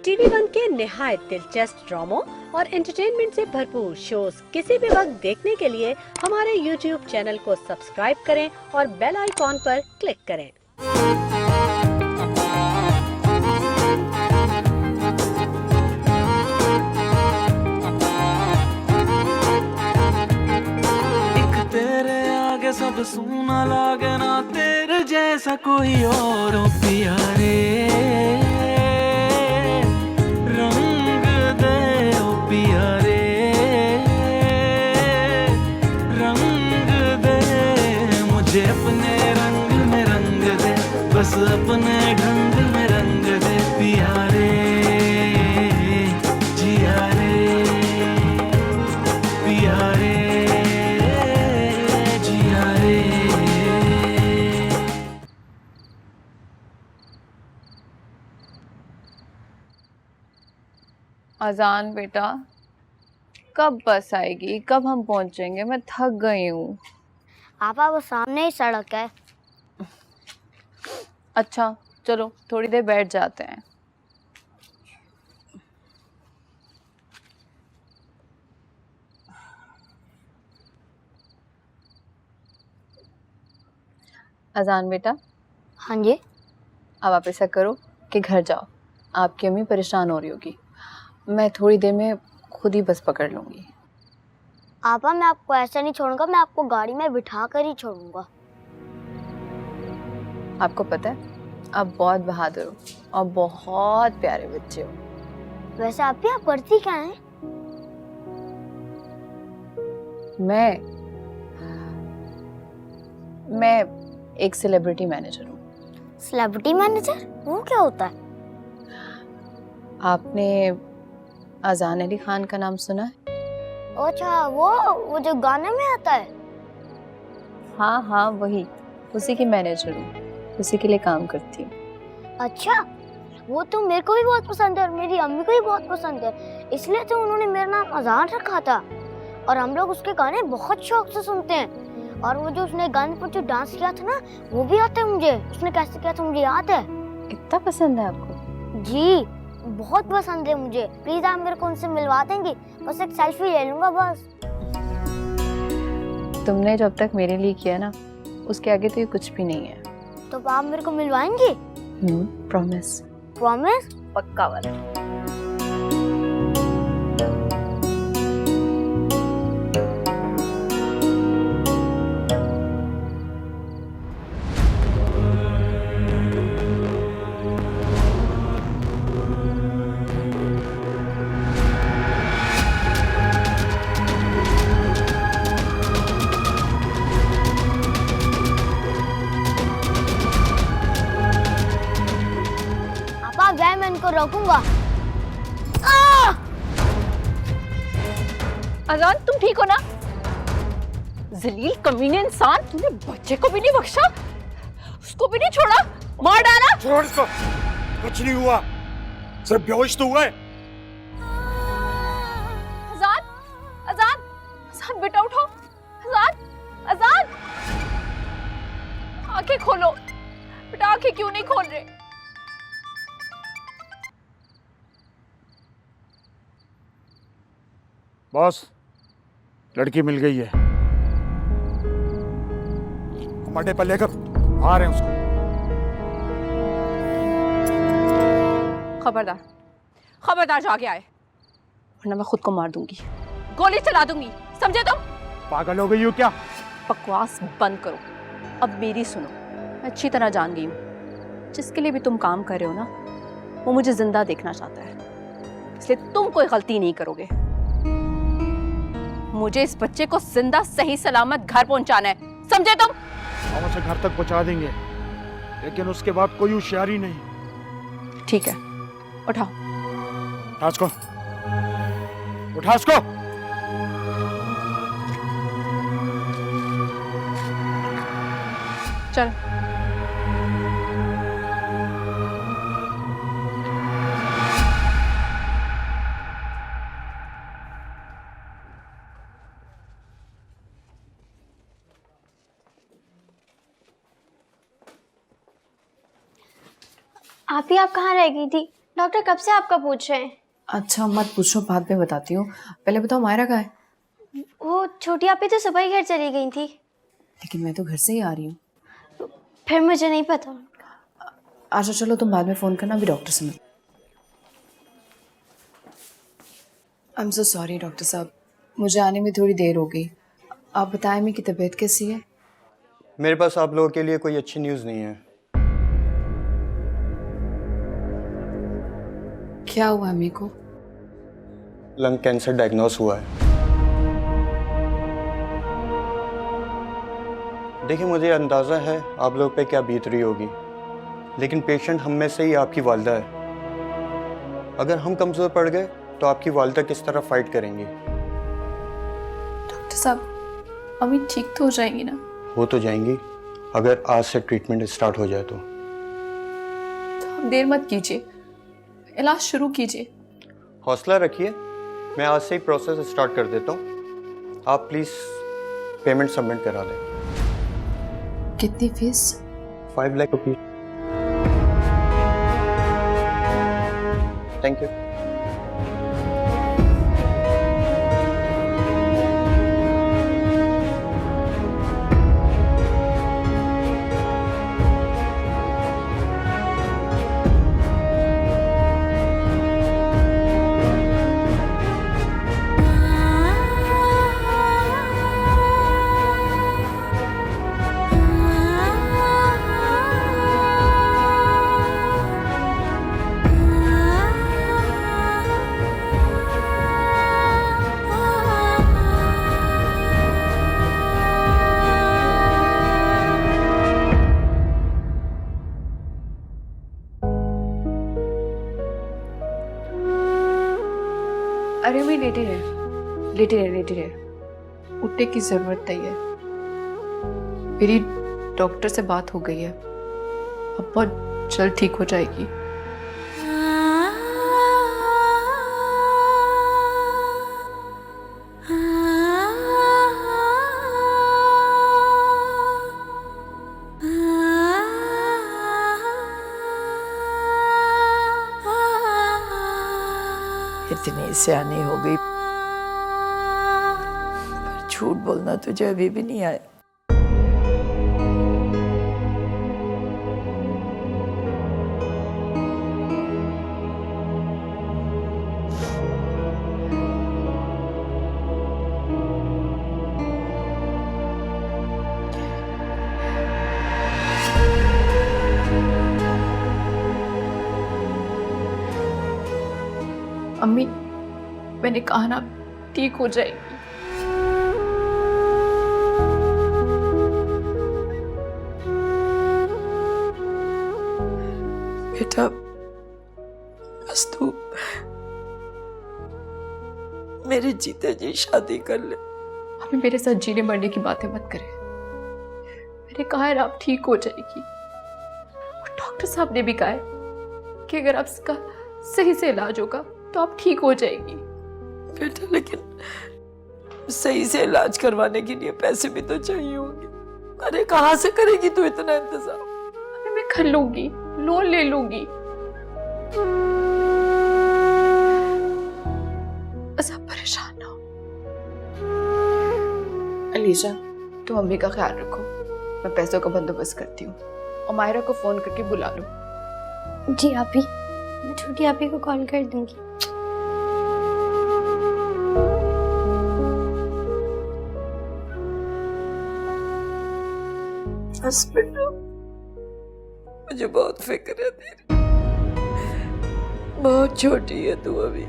TV one के निहायत दिलचस्प ड्रामों और एंटरटेनमेंट से भरपूर शोज किसी भी वक्त देखने के लिए हमारे YouTube चैनल को सब्सक्राइब करें और बेल आइकॉन पर क्लिक करें। तेरे आगे सब सूना लागे ना तेरे जैसा कोई और हो पिया रे, रंग दे ओ पिया रे, रंग दे मुझे अपने रंग में रंग दे, बस अपने ढंग में रंग दे पिया रे, जिया रे, पिया रे। अजान बेटा, कब बस आएगी, कब हम पहुंचेंगे? मैं थक गई हूँ। आपा वो सामने ही सड़क है। अच्छा चलो थोड़ी देर बैठ जाते हैं। अजान बेटा। हाँ जी। अब आप ऐसा करो कि घर जाओ, आपकी अम्मी परेशान हो रही होगी। मैं थोड़ी देर में खुद ही बस पकड़ लूंगी। आपा मैं आपको ऐसा नहीं छोड़ूंगा, मैं आपको गाड़ी में बिठा कर ही छोड़ूंगा। आपको पता है आप बहुत बहादुर हो और बहुत प्यारे बच्चे हो। वैसे आप यहाँ पढ़ती क्या हैं? मैं एक सेलिब्रिटी मैनेजर हूँ। Celebrity manager? वो क्या होता है? आपने अजान अली खान का नाम सुना है? अच्छा वो जो गाने में आता है। हाँ हाँ वही, उसी की मैनेजर हूँ, उसी के लिए काम करती हूँ। अच्छा, वो तो मेरे को भी बहुत पसंद है और मेरी अम्मी को भी बहुत पसंद है, इसलिए तो उन्होंने मेरा नाम अजान रखा था। और हम लोग उसके गाने बहुत शौक से सुनते हैं। और वो जो उसने गाने पर जो डांस किया था ना, वो भी आता है मुझे। उसने कैसे किया था मुझे याद है। इतना पसंद है आपको? जी बहुत पसंद है मुझे। प्लीज आप मेरे को उनसे मिलवा देंगी? बस एक सेल्फी ले लूंगा बस। तुमने जब तक मेरे लिए किया ना, उसके आगे तो ये कुछ भी नहीं है। तो आप मेरे को मिलवाएंगे? प्रॉमिस। प्रॉमिस? पक्का वाला। मैं इनको रोकूंगा। अजान तुम ठीक हो ना? जलील कमीने इंसान, तूने बच्चे को भी नहीं बख्शा, उसको भी नहीं छोड़ा, मार डाला। छोड़ इसको, कुछ नहीं हुआ, सिर्फ बेहोश तो हुआ है। अजान, अजान, अजान बेटा उठो, अजान, अजान, आंखें खोलो बेटा, आंखें क्यों नहीं खोल रहे? बॉस, लड़की मिल गई है, हम अड्डे पर लेकर आ रहे हैं उसको। खबरदार, खबरदार जाके आए, वरना मैं खुद को मार दूंगी, गोली चला दूंगी, समझे तुम? पागल हो गई हो क्या? बकवास बंद करो, अब मेरी सुनो। मैं अच्छी तरह जान गई हूँ, जिसके लिए भी तुम काम कर रहे हो ना, वो मुझे जिंदा देखना चाहता है, इसलिए तुम कोई गलती नहीं करोगे। मुझे इस बच्चे को जिंदा सही सलामत घर पहुंचाना है, समझे तुम? हम उसे घर तक पहुंचा देंगे, लेकिन उसके बाद कोई होशियारी नहीं। ठीक है, उठाओ। उठा उसको, उठा उसको। चल। आप कहाँ रह गई थी? डॉक्टर कब से आपका पूछ रहे हैं? अच्छा मत पूछो, बाद में बताती हूँ। पहले बताओ मायरा कहाँ है? वो छोटी आपी तो सुबह ही घर चली गई थी। लेकिन मैं तो घर से ही आ रही हूँ। फिर मुझे नहीं पता। अच्छा चलो तुम बाद में फ़ोन करना, अभी डॉक्टर से मिल। I am so sorry doctor साहब, मुझे आने में थोड़ी देर हो गई। आप बताएं अम्मी की तबीयत कैसी है? मेरे पास आप लोगों के लिए कोई अच्छी न्यूज़ नहीं है। क्या हुआ अम्मी को? लंग कैंसर डायग्नोस हुआ है। देखिए मुझे अंदाज़ा है आप लोग पे क्या बीत रही होगी, लेकिन पेशेंट हम में से ही आपकी वालिदा है। अगर हम कमज़ोर पड़ गए तो आपकी वालिदा किस तरह फाइट करेंगी? डॉक्टर साहब अम्मी ठीक तो हो जाएंगी ना? हो तो जाएंगी अगर आज से ट्रीटमेंट स्टार्ट हो जाए तो आप देर मत कीजिए, इलाज शुरू कीजिए। हौसला रखिए, मैं आज से ही प्रोसेस स्टार्ट कर देता हूँ। आप प्लीज़ पेमेंट सबमिट करा दें। कितनी fees? 5 lakh rupees. Thank you. अरे मैं लेटी रहे, लेटी रहे, लेटी रहे। उठने की जरूरत नहीं है। मेरी डॉक्टर से बात हो गई है, अब बहुत जल्द ठीक हो जाएगी। इतनी सियानी हो गई पर झूठ बोलना तुझे अभी भी नहीं आया। अम्मी मैंने कहा ना ठीक हो जाएगी। बेटा बस तू मेरे जीते जी शादी कर ले। अम्मी मेरे साथ जीने मरने की बातें मत करें। मैंने कहा है आप ठीक हो जाएगी, और डॉक्टर साहब ने भी कहा है कि अगर आप इसका सही से इलाज होगा तो आप ठीक हो जाएगी। बेटा लेकिन सही से इलाज करवाने के लिए पैसे भी तो चाहिए होंगे। अरे कहाँ से करेगी तू इतना इंतजाम? अभी मैं कर लूंगी, लोन ले लूंगी। बस आप परेशान ना हो। अलीशा तुम अम्मी का ख्याल रखो, मैं पैसों का बंदोबस्त करती हूँ और मायरा को फोन करके बुला लो। जी आपी, मैं छोटी आपी को कॉल कर दूंगी। बस बेटा मुझे बहुत फिक्र है तेरी, बहुत छोटी है तू अभी।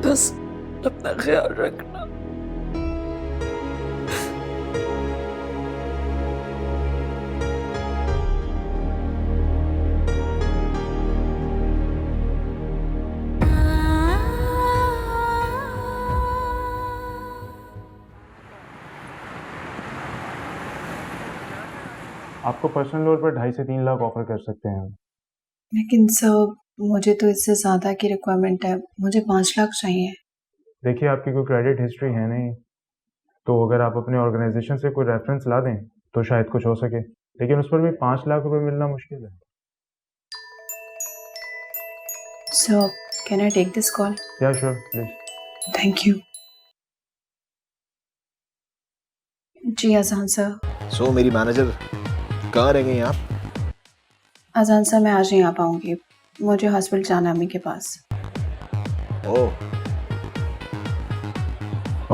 बस अपना ख्याल रखना। आपको पर्सनल लोन पर 2.5 से 3 लाख ऑफर कर सकते हैं हम। लेकिन सर मुझे तो इससे ज़्यादा की रिक्वायरमेंट है, मुझे 5 लाख चाहिए। देखिए आपकी कोई क्रेडिट हिस्ट्री है नहीं, तो अगर आप अपने ऑर्गेनाइजेशन से कोई रेफरेंस ला दें तो शायद कुछ हो सके। लेकिन उस पर भी 5 लाख रुपए मिलना मुश्किल है। So can I take this call? Yeah sure please. Thank you. जी अजान सर। सो मेरी मैनेजर कहाँ रह गई आप? अजान सर मैं आज नहीं आ पाऊंगी, मुझे हॉस्पिटल जाना है अम्मी के पास। Oh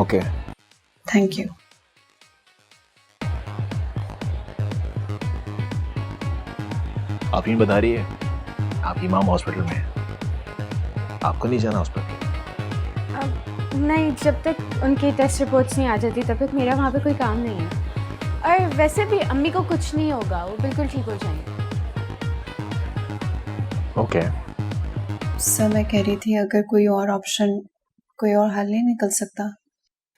okay. Thank you. आप ही बता रही है आपकी मॉम हॉस्पिटल में है, आपको नहीं जाना हॉस्पिटल? नहीं, जब तक उनकी टेस्ट रिपोर्ट्स नहीं आ जाती तब तक मेरा वहाँ पे कोई काम नहीं है। और वैसे भी अम्मी को कुछ नहीं होगा, वो बिल्कुल ठीक हो जाएंगे। ओके। सर मैं कह रही थी अगर कोई और ऑप्शन, कोई और हल नहीं निकल सकता?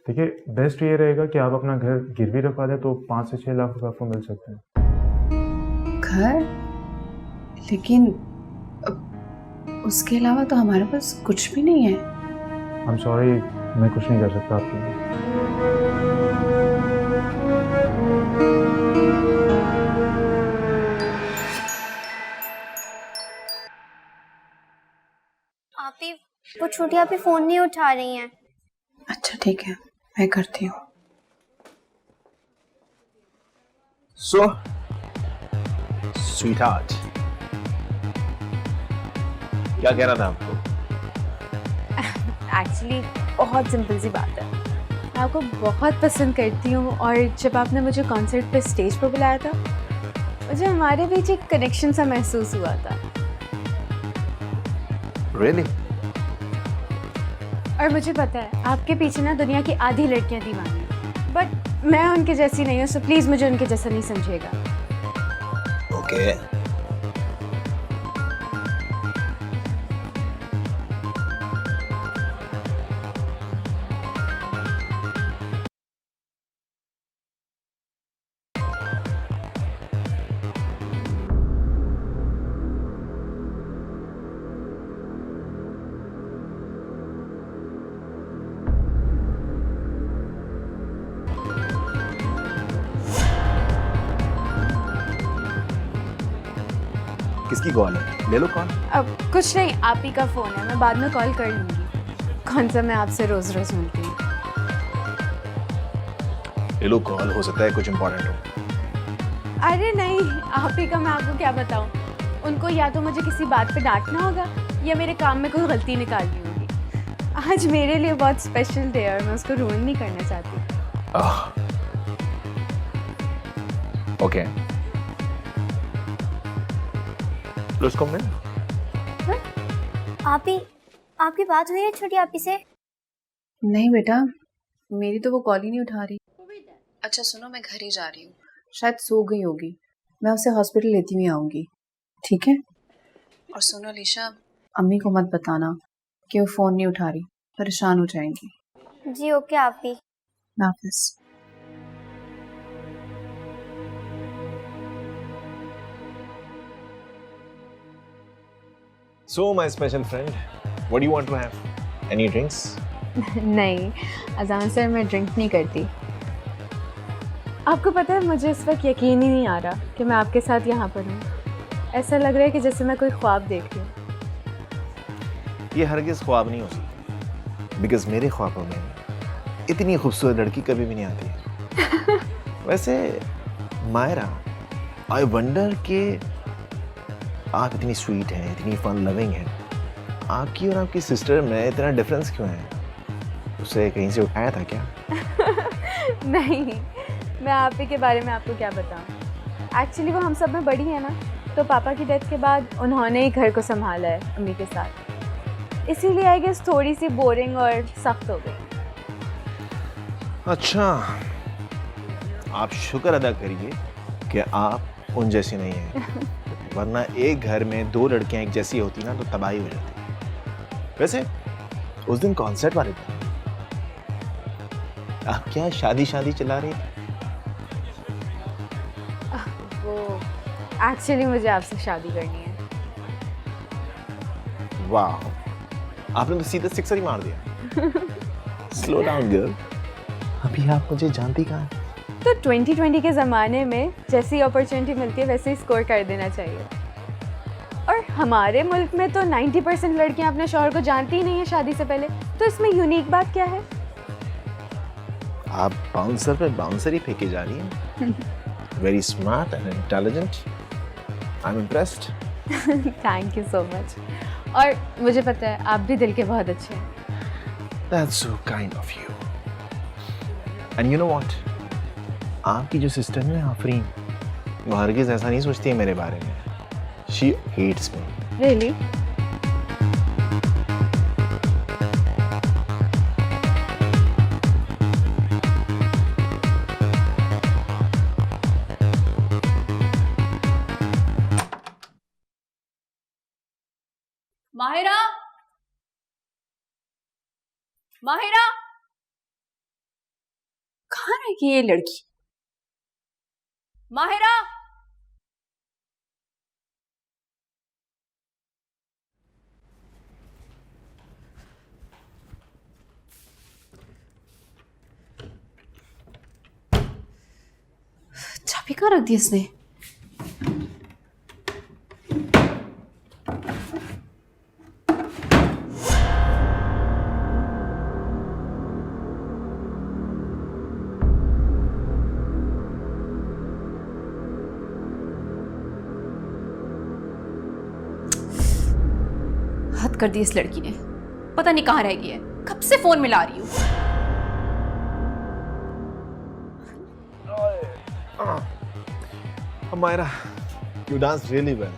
देखिए बेस्ट ये रहेगा कि आप अपना घर गिरवी रखवा दें तो 5 से 6 लाख रुपए आपको मिल सकते हैं। घर? लेकिन उसके अलावा तो हमारे पास कुछ भी नहीं है। आई एम सॉरी, मैं कुछ नहीं कर सकता आपके लिए। आपी, वो छोटी आपी फोन नहीं उठा रही हैं। अच्छा ठीक है, मैं करती हूँ। सो स्वीटहार्ट, क्या कहना था आपको? एक्चुअली बहुत सिंपल सी बात है, मैं आपको बहुत पसंद करती हूँ और जब आपने मुझे कॉन्सर्ट पे स्टेज पर बुलाया था मुझे हमारे बीच एक कनेक्शन सा महसूस हुआ था। Really? और मुझे पता है आपके पीछे ना दुनिया की आधी लड़कियां दीवानी हैं, बट मैं उनके जैसी नहीं हूँ, सो प्लीज़ मुझे उनके जैसा नहीं समझिएगा। ओके। किसकी कॉल है? ले लो कॉल। अब कुछ नहीं, आप ही का फ़ोन है, मैं बाद में कॉल कर लूँगी। कौन सा मैं आपसे रोज़ रोज़ मिलती हूँ। ले लो कॉल, हो सकता है कुछ इम्पोर्टेंट हो। अरे नहीं, आप ही का मैं आपको क्या बताऊँ, उनको या तो मुझे किसी बात पे डांटना होगा या मेरे काम में कोई गलती निकालनी होगी। आज मेरे लिए बहुत स्पेशल डे है और मैं उसको रूइन नहीं करना चाहती। ओके। आपी, आपकी बात हुई है छोटी आपी से? नहीं बेटा, मेरी तो वो कॉल ही नहीं उठा रही। अच्छा सुनो, मैं घर ही जा रही हूँ, शायद सो गई होगी, मैं उसे हॉस्पिटल लेती हुई आऊँगी, ठीक है? और सुनो अलीशा, अम्मी को मत बताना कि वो फ़ोन नहीं उठा रही, परेशान हो जाएंगी। जी ओके आपी। Nafis. So my special friend, what do you want to have? Any drinks? नहीं अजान सर, मैं ड्रिंक नहीं करती। आपको पता है मुझे इस वक्त यकीन ही नहीं आ रहा कि मैं आपके साथ यहाँ पर हूँ। ऐसा लग रहा है कि जैसे मैं कोई ख्वाब देख रही हूँ। ये हरगिज़ ख्वाब नहीं हो सकती, बिकॉज मेरे ख्वाबों में इतनी खूबसूरत लड़की कभी भी नहीं आती। वैसे मायरा, आई वंडर कि आप इतनी स्वीट हैं, इतनी फन लविंग हैं, आपकी और आपकी सिस्टर में इतना डिफरेंस क्यों है? उसे कहीं से उठाया था क्या? नहीं, मैं आप ही के बारे में आपको क्या बताऊं। एक्चुअली वो हम सब में बड़ी है ना, तो पापा की डेथ के बाद उन्होंने ही घर को संभाला है अम्मी के साथ, इसीलिए आई गेस थोड़ी सी बोरिंग और सख्त हो गई। अच्छा, आप शुक्र अदा करिए कि आप उन जैसी नहीं हैं, वरना एक घर में 2 लड़कियां एक जैसी होती ना तो तबाही हो जाती। वैसे उस दिन कॉन्सर्ट वाले थे, आप क्या शादी चला रही थी? वो एक्चुअली मुझे आपसे शादी करनी है। वाह, आपने तो सीधा सिक्सर ही मार दिया। स्लो डाउन गर्ल, अभी आप मुझे जानती कहाँ हैं? तो 2020 के ज़माने में जैसी अपॉर्चुनिटी मिलती है वैसे ही स्कोर कर देना चाहिए। और हमारे मुल्क में तो 90% लड़कियां अपने शौहर को जानती ही नहीं है शादी से पहले, तो इसमें यूनिक बात क्या है? आप बाउंसर पे बाउंसर ही फेंके जा रही हैं। Very smart and intelligent. I am impressed. Thank you so much. और मुझे पता है आप भी दिल के बहुत अच्छे हैं। That's so kind of you. And you know what? आपकी जो सिस्टर है आफरीन, वो हरगिज़ ऐसा नहीं सोचती है मेरे बारे में। She hates me. Really? Mahira, Mahira, कहाँ रह गई ये लड़की? माहिरा, चाबी कहाँ रख दी इसने? हद कर दी इस लड़की ने, पता नहीं कहाँ रह गई है, कब से फोन मिला रही हूँ। हमारा यू डांस रियली वेल,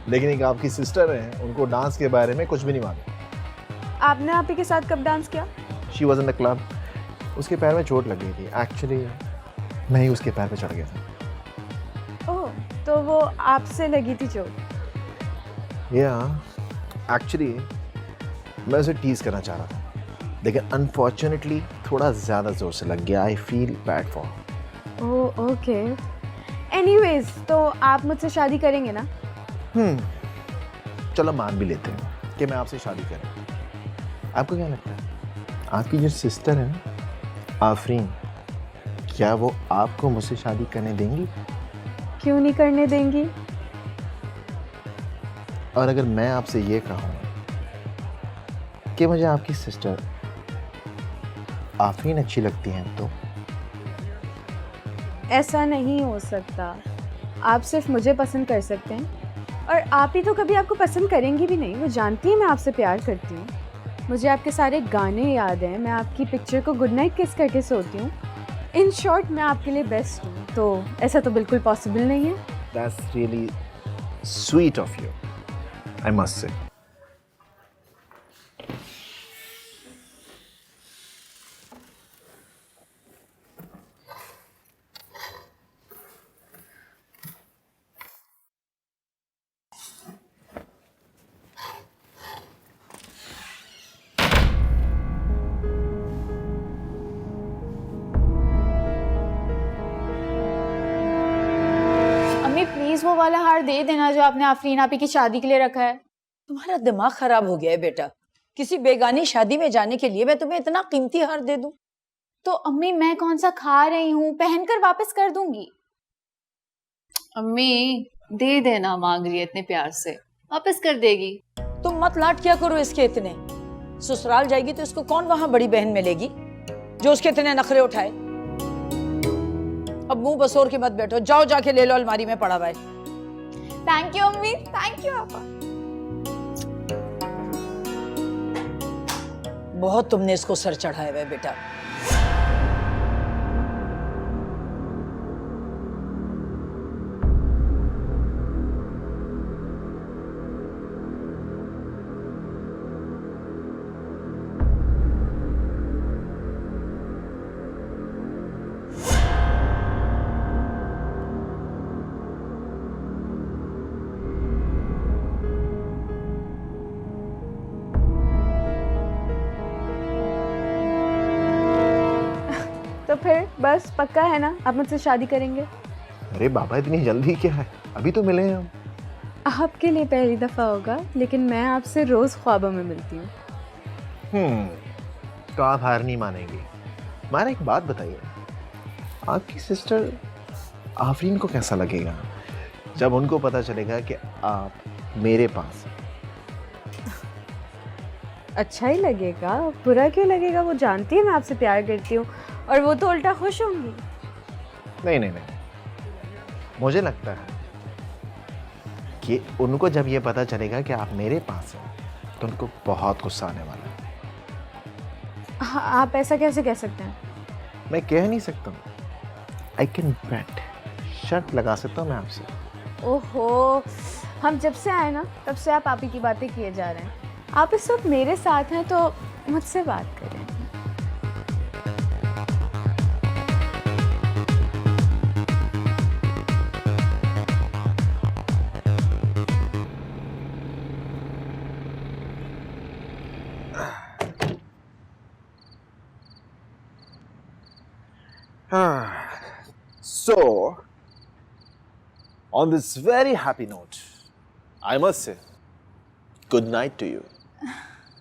लेकिन एक आपकी सिस्टर है, उनको डांस के बारे में कुछ भी नहीं मालूम। आपने आप ही के साथ कब डांस किया? She was in the club. उसके पैर में चोट लग गई थी। एक्चुअली मैं ही उसके पैर पे चढ़ गया था। ओह, तो वो आपसे लगी थी चोट? या एक्चुअली मैं उसे टीज करना चाह रहा था, लेकिन अनफॉर्चुनेटली थोड़ा ज़्यादा जोर से लग गया। I feel bad for. Oh okay. Anyways, तो आप मुझसे शादी करेंगे ना? चलो मान भी लेते हैं कि मैं आपसे शादी करूं। आपको क्या लगता है आपकी जो सिस्टर है ना आफरीन, क्या वो आपको मुझसे शादी करने देंगी? क्यों नहीं करने देंगी? और अगर मैं आपसे ये कहूँ कि मुझे आपकी सिस्टर आफरीन अच्छी लगती हैं तो? ऐसा नहीं हो सकता। आप सिर्फ मुझे पसंद कर सकते हैं, और आप ही तो कभी आपको पसंद करेंगी भी नहीं। वो जानती है मैं आपसे प्यार करती हूँ। मुझे आपके सारे गाने याद हैं, मैं आपकी पिक्चर को गुड नाइट किस करके सोती हूँ। इन शॉर्ट, मैं आपके लिए बेस्ट हूँ। तो ऐसा तो बिल्कुल पॉसिबल नहीं है। That's really sweet of you, I must say. Please वो वाला हार दे देना जो आपने आफरीन आपी की शादी के लिए रखा है। तुम्हारा दिमाग खराब हो गया है बेटा। किसी बेगानी शादी में जाने के लिए मैं तुम्हें इतना कीमती हार दे दूं? तो अम्मी, मैं कौन सा खा रही हूँ, पहनकर वापस कर दूंगी। अम्मी दे देना, मांग रही है इतने प्यार से, वापस कर देगी। तुम मत लाट क्या करो इसके इतने। ससुराल जाएगी तो इसको कौन वहां बड़ी बहन मिलेगी जो उसके इतने नखरे उठाए। अब मुंह बसोर के मत बैठो, जाओ जाके ले लो, अलमारी में पड़ा हुआ है। थैंक यू अम्मी, थैंक यू पापा। बहुत तुमने इसको सर चढ़ाया हुआ है बेटा। तो फिर बस पक्का है ना, आप मुझसे शादी करेंगे? अरे बाबा, इतनी जल्दी क्या है, अभी तो मिले हैं हम। आपके लिए पहली दफा होगा, लेकिन मैं आपसे रोज ख्वाबों में मिलती हूँ। तो आप हार नहीं मानेंगे। मारा, एक बात बताइए, आपकी सिस्टर आफरीन को कैसा लगेगा जब उनको पता चलेगा कि आप मेरे पास हैं? अच्छा ही लगेगा, बुरा क्यों लगेगा? वो जानती है मैं आपसे प्यार करती हूँ और वो तो उल्टा खुश होंगी। नहीं नहीं नहीं, मुझे लगता है कि उनको जब ये पता चलेगा कि आप मेरे पास हैं तो उनको बहुत गुस्सा आने वाला है। हाँ, आप ऐसा कैसे कह सकते हैं? मैं कह नहीं सकता, आई कैन बेट, शर्त लगा सकता हूँ मैं आपसे। ओहो, हम जब से आए ना तब से आप ही की बातें किए जा रहे हैं। आप इस वक्त मेरे साथ हैं तो मुझसे बात करें। So, on this very happy note, I must say, good night to you.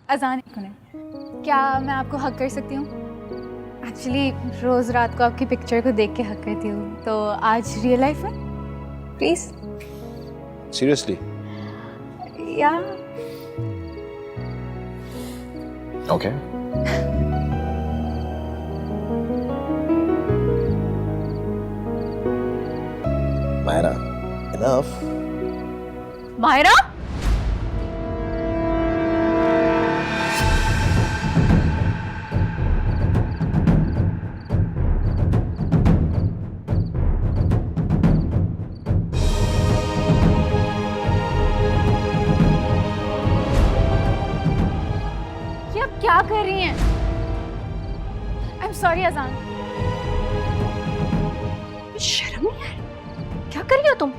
अजान एक मिनट, क्या मैं आपको हक कर सकती हूँ? एक्चुअली रोज़ रात को आपकी पिक्चर को देख के हक करती हूँ, तो आज रियल लाइफ में प्लीज़। Seriously? या Okay. Myra, enough. मायरा, ये आप क्या कर रही हैं? आई एम सॉरी अजान। शर्म नहीं है? क्या कर रही हो तुम?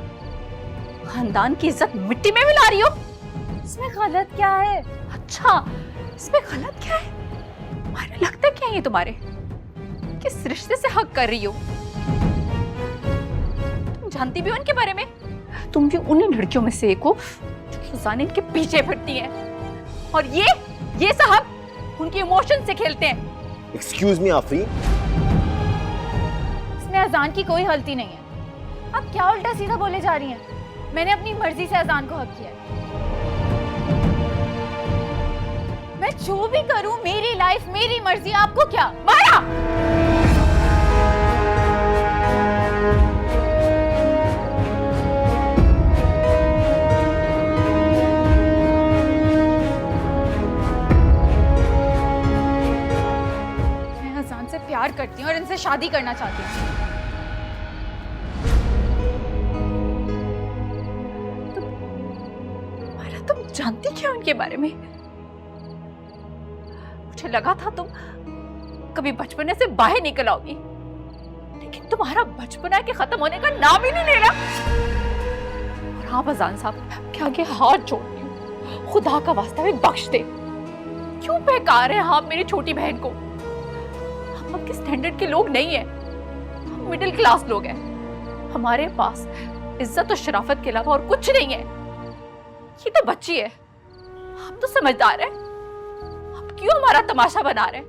खानदान की इज्जत मिट्टी में मिला रही हो? इसमें गलत क्या है? अच्छा, इसमें गलत क्या है? मायरा, लगता क्या है ये तुम्हारे? किस रिश्ते से हक कर रही हो? तुम जानती भी हो इनके बारे में? तुम भी उन्हीं लड़कियों में से एक हो जो रोजाना इनके पीछे फिरती हैं। और ये साहब उनके इमोशन से खेलते हैं। Excuse me, Afreen. इसमें अजान की कोई गलती नहीं है। आप क्या उल्टा सीधा बोले जा रही हैं? मैंने अपनी मर्जी से अजान को हक किया है। मैं जो भी करूं, मेरी लाइफ, मेरी मर्जी, आपको क्या? माया! मैं अजान से प्यार करती हूँ और इनसे शादी करना चाहती हूँ। तुम जानती क्या हो उनके बारे में? मुझे लगा था तुम कभी बचपने से बाहर निकल आओगी, लेकिन तुम्हारा बचपना के खत्म होने का नाम ही नहीं ले रहा। और हाँ अजान साहब, क्या आगे हाथ जोड़ती हूँ, खुदा का वास्ता भी बख्श दे। क्यों बहका रहे हैं आप मेरी छोटी बहन को? हम आपके स्टैंडर्ड के लोग नहीं है, हम मिडिल क्लास लोग हैं। हमारे पास इज्जत और शराफत के अलावा और कुछ नहीं है। ये तो बच्ची है, आप तो समझदार हैं। आप क्यों हमारा तमाशा बना रहे हैं?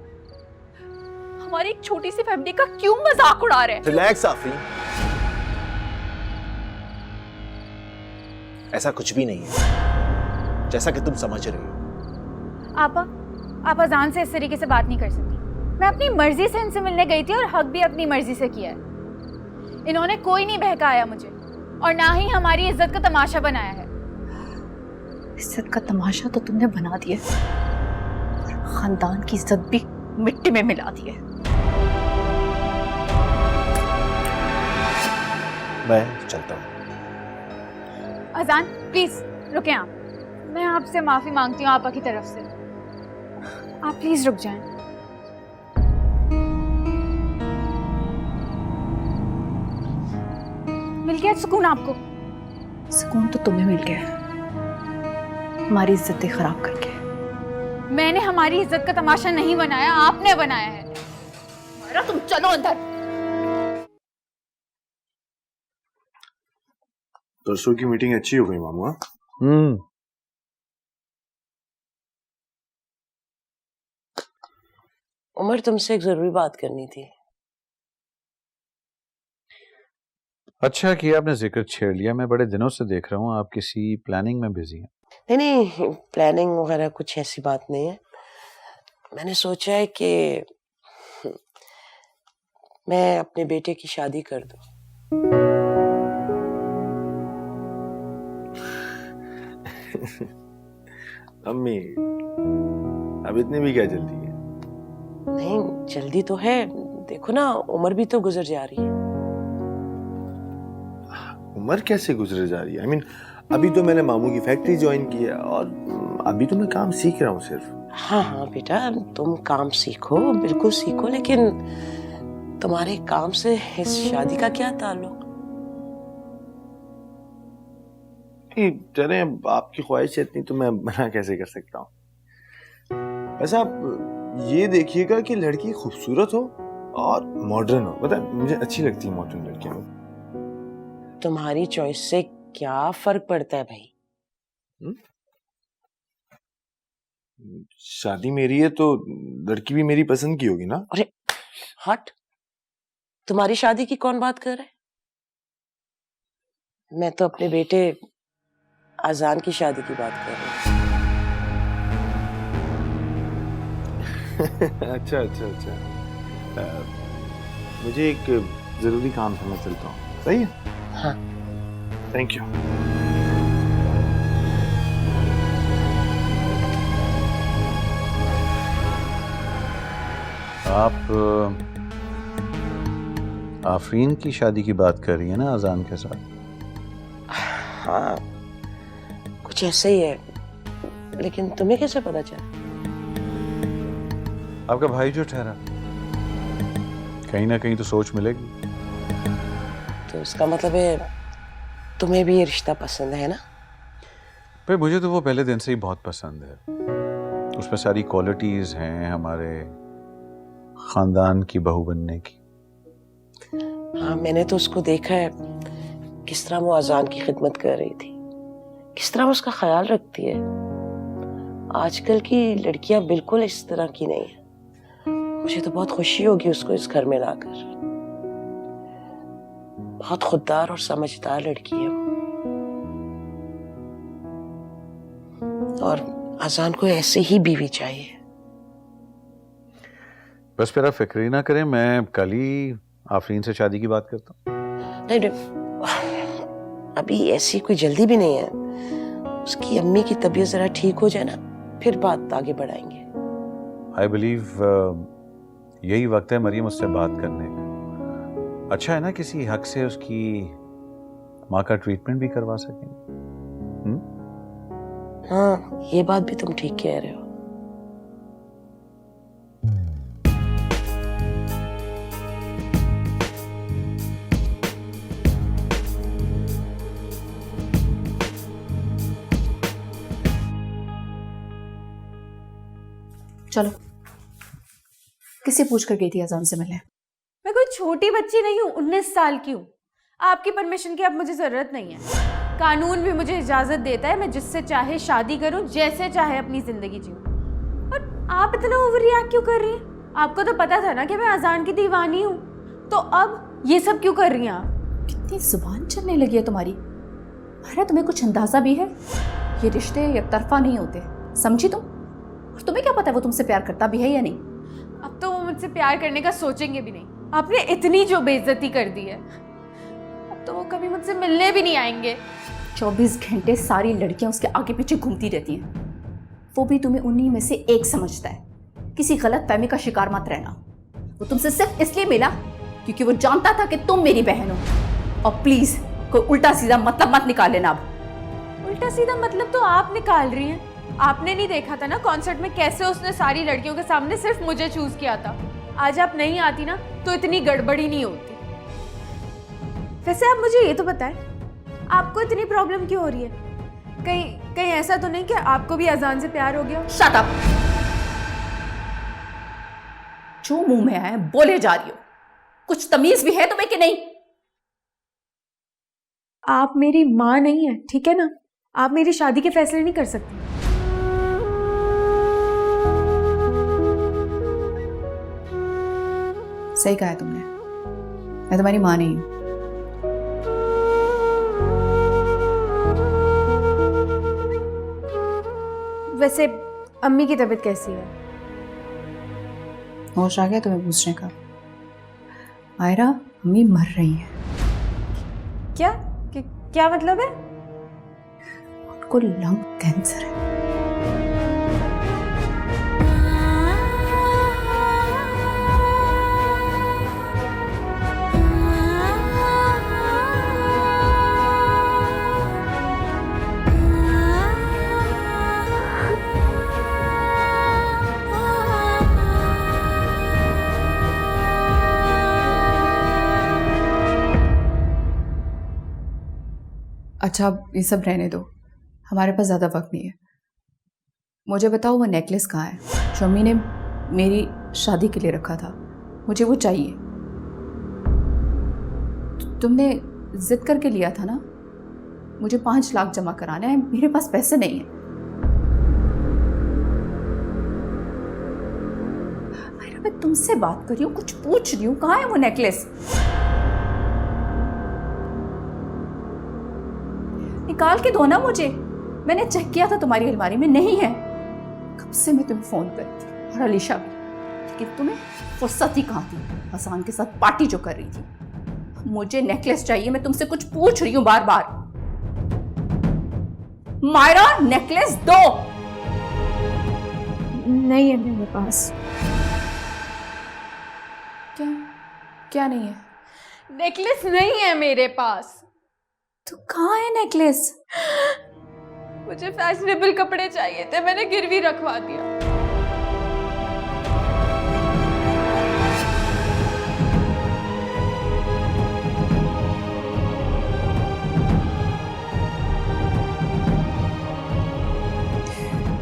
हमारी एक छोटी सी फैमिली का क्यों मजाक उड़ा रहे हैं? रिलैक्स आफरीन, ऐसा कुछ भी नहीं है जैसा कि तुम समझ रही हो। आप अजान से इस तरीके से बात नहीं कर सकती। मैं अपनी मर्जी से इनसे मिलने गई थी और हक भी अपनी मर्जी से किया है। इन्होंने कोई नहीं बहकाया मुझे और ना ही हमारी इज्जत का तमाशा बनाया है। इज्जत का तमाशा तो तुमने बना दिया, खानदान की इज्जत भी मिट्टी में मिला दी है। मैं चलता हूँ। अजान प्लीज रुके आप, मैं आपसे माफी मांगती हूँ आपा की तरफ से। आप प्लीज रुक जाएं। मिल गया सुकून आपको? सुकून तो तुम्हें मिल गया, हमारी इज्जतें खराब करके। मैंने हमारी इज्जत का तमाशा नहीं बनाया, आपने बनाया है। मायरा, तुम चलो अंदर। परसों की मीटिंग अच्छी हो गई मामू। उमर, तुमसे एक जरूरी बात करनी थी। अच्छा किया आपने जिक्र छेड़ लिया। मैं बड़े दिनों से देख रहा हूँ आप किसी प्लानिंग में बिजी हैं। नहीं नहीं, प्लानिंग वगैरह कुछ ऐसी बात नहीं है। मैंने सोचा है कि मैं अपने बेटे की शादी कर दूं। अम्मी, अब इतनी भी क्या जल्दी है? नहीं जल्दी तो है, देखो ना उम्र भी तो गुजर जा रही है। उम्र कैसे गुजर जा रही है? I mean, अभी तो मैंने मामू की फैक्ट्री ज्वाइन की है और अभी तो मैं काम सीख रहा हूँ सिर्फ। हाँ हाँ बेटा, तुम काम सीखो, बिल्कुल सीखो, लेकिन तुम्हारे काम से इस शादी का क्या ताल्लुक? चले, आपकी ख्वाहिश है इतनी तो मैं मना कैसे कर सकता हूँ। वैसे आप ये देखिएगा कि लड़की खूबसूरत हो और मॉडर्न हो। पता है, मुझे अच्छी लगती है मॉडर्न लड़कियां। तुम्हारी चॉइस से क्या फर्क पड़ता है भाई? शादी मेरी है तो लड़की भी मेरी पसंद की होगी ना। अरे हट, तुम्हारी शादी की कौन बात कर रहा है? मैं तो अपने बेटे अजान की शादी की बात कर रही हूँ। अच्छा अच्छा अच्छा, मुझे एक जरूरी काम था, मैं चलता हूँ। सही है? हाँ थैंक यू। आप आफरीन की शादी की बात कर रही है ना अजान के साथ? हाँ कुछ ऐसे ही है, लेकिन तुम्हें कैसे पता चला? आपका भाई जो ठहरा, कहीं ना कहीं तो सोच मिलेगी। तो इसका मतलब है तुम्हें भी ये रिश्ता पसंद है ना? भाई मुझे तो वो पहले दिन से ही बहुत पसंद है। उसमें सारी क्वालिटीज हैं हमारे खानदान की बहू बनने की। हाँ मैंने तो उसको देखा है, किस तरह वो अजान की खिदमत कर रही थी, किस तरह वो उसका ख्याल रखती है। आजकल की लड़कियां बिल्कुल इस तरह की नहीं है। मुझे तो बहुत खुशी होगी उसको इस घर में लाकर। बहुत खुददार और समझदार लड़की है और अजान को ऐसे ही बीवी चाहिए। बस फिर आप फिक्र ही ना करें, मैं कल ही आफरीन से शादी की बात करता हूँ। नहीं अभी ऐसी कोई जल्दी भी नहीं है। उसकी अम्मी की तबीयत जरा ठीक हो जाए ना, फिर बात आगे बढ़ाएंगे। आई बिलीव यही वक्त है मरियम उससे बात करने का। अच्छा है ना, किसी हक से उसकी माँ का ट्रीटमेंट भी करवा सकेंगे। हाँ ये बात भी तुम ठीक कह रहे हो। चलो, किसी पूछ कर गई थी अजान से मिलने? मैं कोई छोटी बच्ची नहीं हूँ, 19 साल की हूँ। आपकी परमिशन की अब मुझे जरूरत नहीं है। कानून भी मुझे इजाजत देता है मैं जिससे चाहे शादी करूँ, जैसे चाहे अपनी जिंदगी जीऊँ। और आप इतना ओवर रिएक्ट क्यों कर रही हैं? आपको तो पता था ना कि मैं अजान की दीवानी हूँ, तो अब ये सब क्यों कर रही हैं आप? कितनी जुबान चलने लगी है तुम्हारी। अरे तुम्हें कुछ अंदाजा भी है? ये रिश्ते एक तरफा नहीं होते, समझी तुम? और तुम्हें क्या पता है वो तुमसे प्यार करता भी है या नहीं? अब तो वो मुझसे प्यार करने का सोचेंगे भी नहीं। आपने इतनी जो बेइज्जती कर दी है, अब तो वो कभी मुझसे मिलने भी नहीं आएंगे। 24 घंटे सारी लड़कियां उसके आगे पीछे घूमती रहती हैं, वो भी तुम्हें उन्हीं में से एक समझता है। किसी गलत फहमी का शिकार मत रहना। वो तुमसे सिर्फ इसलिए मिला क्योंकि वो जानता था कि तुम मेरी बहन हो। और प्लीज कोई उल्टा सीधा मतलब मत निकाल लेना। अब उल्टा सीधा मतलब तो आप निकाल रही हैं। आपने नहीं देखा था ना कॉन्सर्ट में कैसे उसने सारी लड़कियों के सामने सिर्फ मुझे चूज किया था। आज आप नहीं आती ना तो इतनी गड़बड़ी नहीं होती। वैसे आप मुझे ये तो बताएं, आपको इतनी प्रॉब्लम क्यों हो रही है? कहीं ऐसा तो नहीं कि आपको भी अजान से प्यार हो गया? Shut up! जो मुंह में आए बोले जा रही हो। कुछ तमीज भी है तुम्हें कि नहीं? आप मेरी माँ नहीं है, ठीक है ना? आप मेरी शादी के फैसले नहीं कर सकती। सही कहा है तुमने, मैं तुम्हारी माँ नहीं हूं। वैसे अम्मी की तबीयत कैसी है? होश आ गया तुम्हें पूछने का? मायरा, अम्मी मर रही है। क्या मतलब है? उनको लंग कैंसर है। अच्छा, अब ये सब रहने दो, हमारे पास ज़्यादा वक्त नहीं है। मुझे बताओ वो नेकलेस कहाँ है जो अम्मी ने मेरी शादी के लिए रखा था? मुझे वो चाहिए। तुमने जिद करके लिया था ना? मुझे 5 लाख जमा कराना है, मेरे पास पैसे नहीं है। अरे मैं तुमसे बात कर रही हूँ, कुछ पूछ रही हूँ, कहाँ है वो नेकलेस? निकाल के दो ना मुझे। मैंने चेक किया था तुम्हारी अलमारी में, नहीं है। कब से मैं तुम्हें फोन करती हूँ, और अलीशा भी, लेकिन तुम्हें फुर्सत ही कहाँ थी हसन के साथ पार्टी जो कर रही थी। मुझे नेकलेस चाहिए, मैं तुमसे कुछ पूछ रही हूँ बार बार। मायरा, नेकलेस दो। नहीं है मेरे पास। क्या नहीं है? नेकलेस नहीं है मेरे पास। तो कहाँ है नेकलेस? मुझे फैशनेबल कपड़े चाहिए थे, मैंने गिरवी रखवा दिया।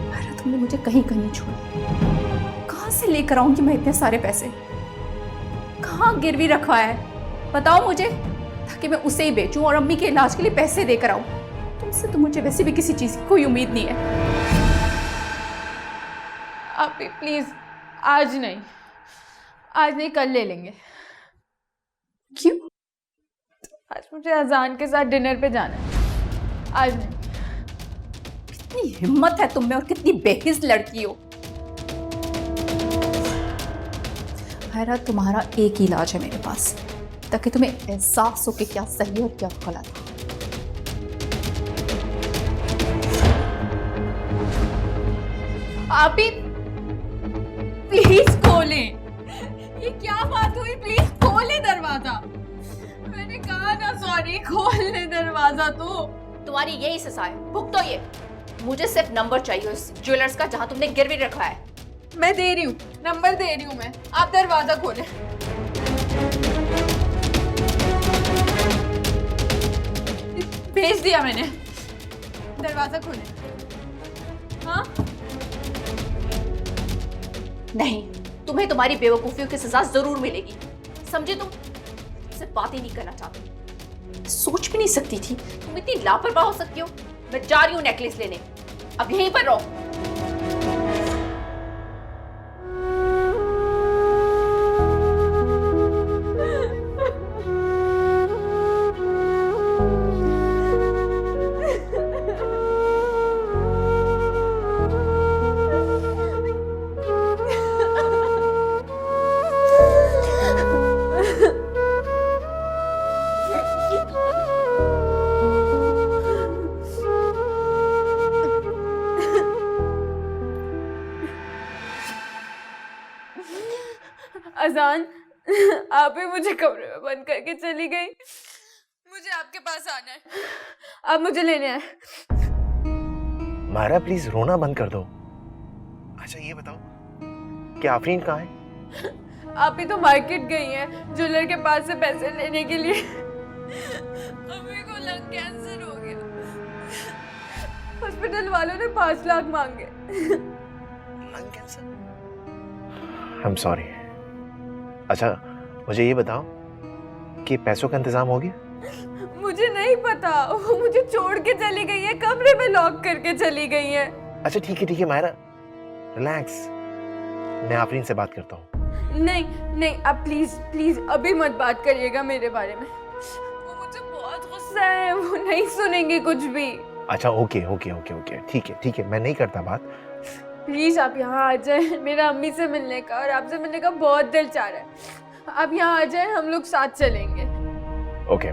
अरे तुमने मुझे कहीं कहीं छोड़ा। कहाँ से लेकर आऊंगी मैं इतने सारे पैसे? कहाँ गिरवी रखवा है बताओ मुझे, ताकि मैं उसे ही बेचूं और अम्मी के इलाज के लिए पैसे देकर आऊं। तुमसे तो मुझे वैसे भी किसी चीज की कोई उम्मीद नहीं है। आप प्लीज आज नहीं कल ले लेंगे। क्यों? आज मुझे अजान के साथ डिनर पे जाना है, आज नहीं। कितनी हिम्मत है तुम में और कितनी बेहिस लड़की हो। हैरा, तुम्हारा एक ही इलाज है मेरे पास, ताकि तुम्हें एहसास हो कि क्या सही और क्या गलत है। आप ही प्लीज खोलें। ये क्या बात हुई? प्लीज खोले दरवाजा। मैंने कहा ना सॉरी, खोलने दरवाजा। तो तुम्हारी यही सजा है, भुगतो ये। मुझे सिर्फ नंबर चाहिए उस ज्वेलर्स का जहां तुमने गिरवी रखा है। मैं दे रही हूँ, नंबर दे रही हूँ मैं। आप दरवाजा खोलें। भेज दिया मैंने, दरवाजा खोलें। हाँ? नहीं, तुम्हें तुम्हारी बेवकूफियों की सजा जरूर मिलेगी, समझे? तुम सिर्फ बात ही नहीं करना चाहती, सोच भी नहीं सकती थी तुम इतनी लापरवाह हो सकती हो। मैं जा रही हूँ नेकलेस लेने, अब यहीं पर रहो। अजान, आप ही मुझे कमरे में बंद करके चली गई। मुझे आपके पास आना है, आप मुझे लेने आए। मायरा, प्लीज रोना बंद कर दो। अच्छा ये बताओ कि आफरीन कहाँ है? आप ही तो मार्केट गई हैं ज्वेलर के पास से पैसे लेने के लिए। अम्मी को लंग कैंसर हो गया, हॉस्पिटल वालों ने 5 लाख मांगे। Lung cancer? I am sorry. अच्छा मुझे ये बताओ कि पैसों का इंतजाम हो गया? मुझे नहीं पता, वो मुझे छोड़ के चली गई है, कमरे में लॉक करके चली गई है। अच्छा ठीक है मायरा, रिलैक्स, मैं आफरीन से बात करता हूँ। नहीं, आप प्लीज अभी मत बात करिएगा मेरे बारे में। वो मुझे बहुत गुस्सा है, वो नहीं सुनेंगे कुछ भी। अच्छा ओके, ठीक है, मैं नहीं करता बात। प्लीज आप यहाँ आ जाए, मेरा अम्मी से मिलने का और आपसे मिलने का बहुत दिल चाह रहा है। आप यहाँ आ जाए, हम लोग साथ चलेंगे। Okay,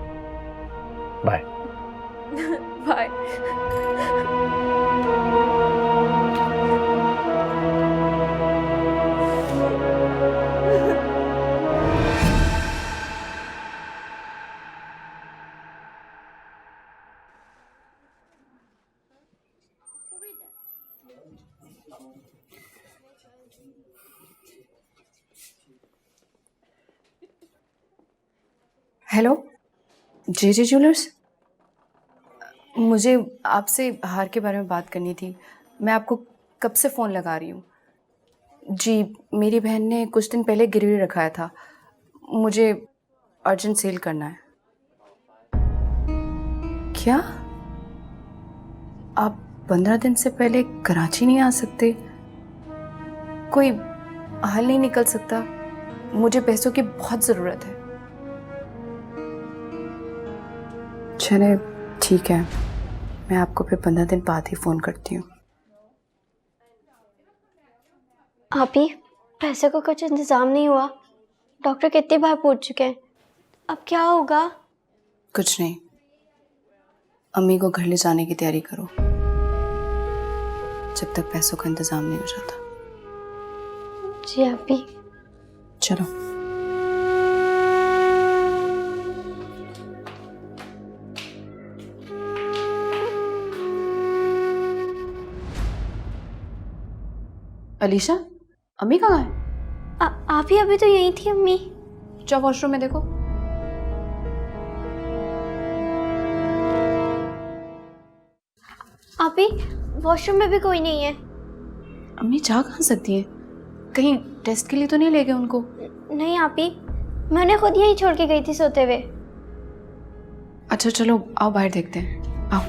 bye. Bye. Hello, J Jewellers. मुझे आपसे हार के बारे में बात करनी थी। मैं आपको कब से फ़ोन लगा रही हूँ। जी, मेरी बहन ने कुछ दिन पहले गिरवी रखाया था, मुझे अर्जेंट सेल करना है। क्या आप 15 दिन से पहले कराची नहीं आ सकते? कोई हल नहीं निकल सकता? मुझे पैसों की बहुत ज़रूरत है। चले ठीक है, मैं आपको फिर 15 दिन बाद ही फ़ोन करती हूँ। आप ही पैसे का कुछ इंतजाम नहीं हुआ? डॉक्टर कितनी बार पूछ चुके हैं, अब क्या होगा? कुछ नहीं, अम्मी को घर ले जाने की तैयारी करो जब तक पैसों का इंतजाम नहीं हो जाता। जी आप ही। चलो। अलीशा, अम्मी कहाँ है? आप ही अभी तो यही थी अम्मी। जाओ वॉशरूम में देखो। आप ही वॉशरूम में भी कोई नहीं है। अम्मी जा कहाँ सकती है? कहीं टेस्ट के लिए तो नहीं ले गए उनको? नहीं आप ही, मैं उन्हें खुद यहीं छोड़ के गई थी सोते हुए। अच्छा चलो आओ बाहर देखते हैं, आओ।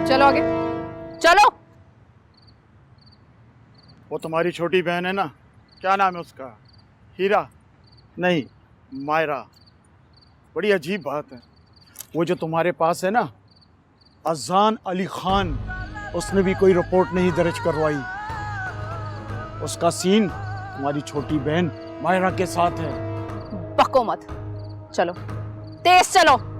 चलो आगे चलो। वो तुम्हारी छोटी बहन है ना, क्या नाम है उसका? हीरा? नहीं, मायरा। बड़ी अजीब बात है, वो जो तुम्हारे पास है ना, अजान अली खान, उसने भी कोई रिपोर्ट नहीं दर्ज करवाई। उसका सीन तुम्हारी छोटी बहन मायरा के साथ है। बको मत, चलो तेज चलो।